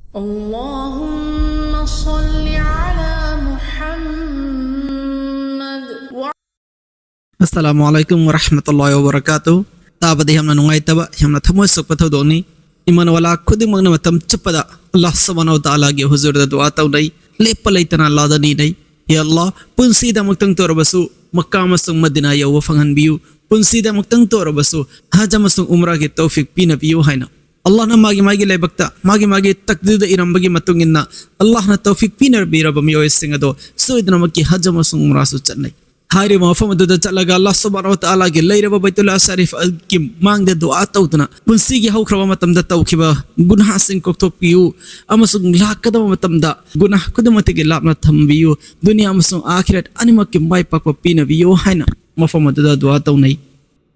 Allahumma salli ala Muhammad wa Assalamualaikum warahmatullahi wabarakatuh. Tabadi hamna nungai taba hamna thamoy sokpa Thoudok ni iman wala khuding magna matam Chatpada Allah subhanahu wa ta'ala ge huzur da du'a tawnai lepa leitana Allah da ni dai ya Allah punsi da muktang torbasu Makkah masung Madina ya wa fangan biu punsi da muktang torbasu haja masung umrah ge tawfik pina biu haina Allah na magi Leibk magi takdir da iram bagi matunginna Allah na tawfik pina bira ba Mioi singado so idna makki haja masung umrah su channai Hari mafam adu chalaga Allah subhanahu wa ta'ala ge leiraba baitullah sharif ki mangde du'a tawduna punsi gi hawkhrawa matamda toukhiba gunah sing koktok piu amasung Leikhidaba matamda gunah kudumati ge lapna thambiu dunia amasung akhirat animak ki mai pakpa pina biu haina mafam adu du'a tawnai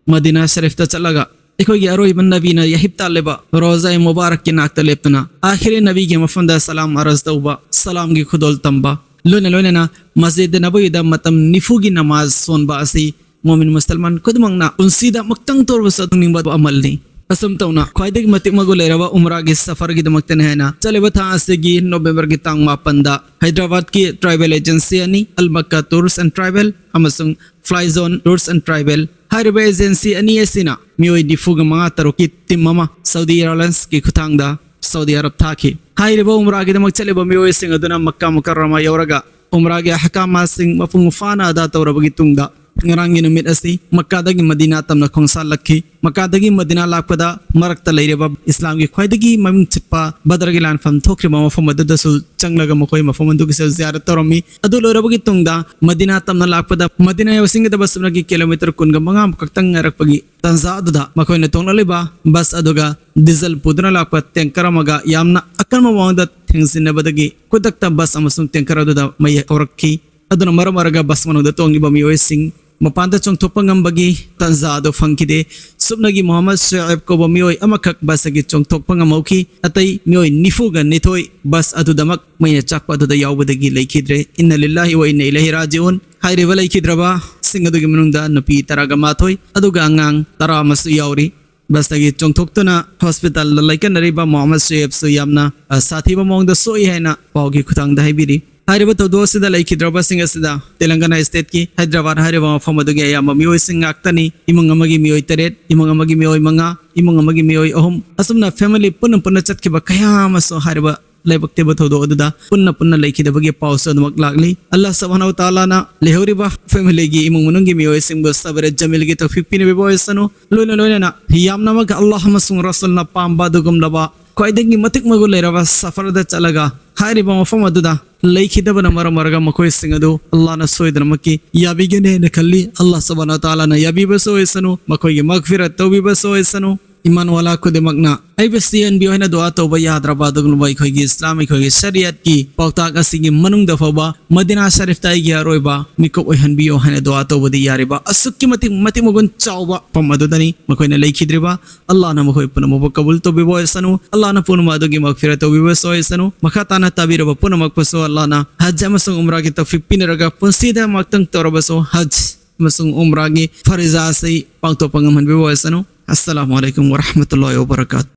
Madina sharif ta chalaga ekhoi aroi ban nabi na yahibta leba roza mubarak ki nakta leptuna akhire nabi ge mafamda salam araz tawba salam gi khudol tamba Luna na masjid nabawi da matam nifugi namaz sonba asi mu'min musliman kudumang na unsida maktang torba sa ning ba amal ni asam tawna khaidig matik magulera umrah gi safar gi damakten hena chaleba tha asigi November gi tang mapanda Hyderabad ki travel agency ani Al Makkah Tours and Travel amasung Fly Zone Tours and Travel Hyderabad agency ani asina Mioi difuga mga taruki timama Saudi Airlines ki khutangda Saudi Arab thaki Hyderabad umrah gi damak chaleba Mioi sing aduna Makkah Mukarrama yauraga umrah gi ahkam sing mafungufana da tawrabagi tungda ngarang ginumit asi maccada gi madina tamna khongsal lakhi maccada gi madina lakpada marakta leireba islam gi khwaidagi maming chatpa badar gi lan fam thokri ma mafam adda su changlaga makoi mafam andu gi ziyarat torami adu lorabagi tungda madina tamna lakpada madina yawsing da basna gi kilometer kunga manga kaktang ngarakpagi tanza aduda makoi na tongla leba bas aduga diesel pudna lakpa tankara maga yamna akal ma wangda thingsin badagi kudakta bas amasung tankara aduda mai awrakhi aduna maramaraga bas manuda tongi ba Mioi sing mapanda chong thopangam bagi tanza do fangkide subnagi Muhammad Saeed ko ba Mioi amakak basagi chong thopangam mauki atai Mioi nifuga nithoi bas adu damak maya chakpa adu da yawbadagi Leikhidre inna lillahi wa inna ilaihi raji'un haire ba Leikhidaba singadu gi munungda nupi taraga mathoi aduga angang tara masu yawri basagi chong thoktuna hospital laikan riba Muhammad Saeed su yamna sathi ba mongda soi haina paugi khutang da haibiri Thiba Thoudok 1da Leikhidaba singa sida Telangana state ki Hyderabad Hyderabad famadu ge ayama Mioi sing aktani imang amagi Mioi teret imang amagi Mioi manga imang amagi Mioi ahum asumna family punna chatkiba kaya maso Thiba Leibk Thiba Thoudok 1da punna Leikhidaba ge pause admak lagli Allah subhanahu wa ta'ala na lehoriba family gi imang munungi Mioi sing bo sabre jamil gi tawfik pine be boysanu lona na yamna mag Allah masung rasul na pamba dugum laba Koidagi matik magulera safar da chalaga Hyderabad mafam aduda Leikhidaba na maramaraga makoi singadu Allah na soidna maki yabigene na kalli Allah subhanahu wa ta'ala na yabiba soisanu makoi gi magfirat tawbiba soisanu iman wala ko de magna IBCN bi hoina du'a tawba Hyderabad glumai khoi gi islamic khoi gi shariat ki pautak asigi manung da foba Madina sharif tai gi aroiba miko oihan bi hoina du'a tawba di yariba asukki mati mugun chawba pamadudani makoi na Leikhidriba Allah na makoi puna mo kabul to bi boysanu Allah na puna madugi magfirat to bi boysanu makata na tabira puna magpaso Allah na hajj amasung umrah gi tawfik pinaraga punsida magtang torobaso hajj amasung umrah gi fariza sai pangto pangaman bi boysanu Assalamualaikum warahmatullahi wabarakatuh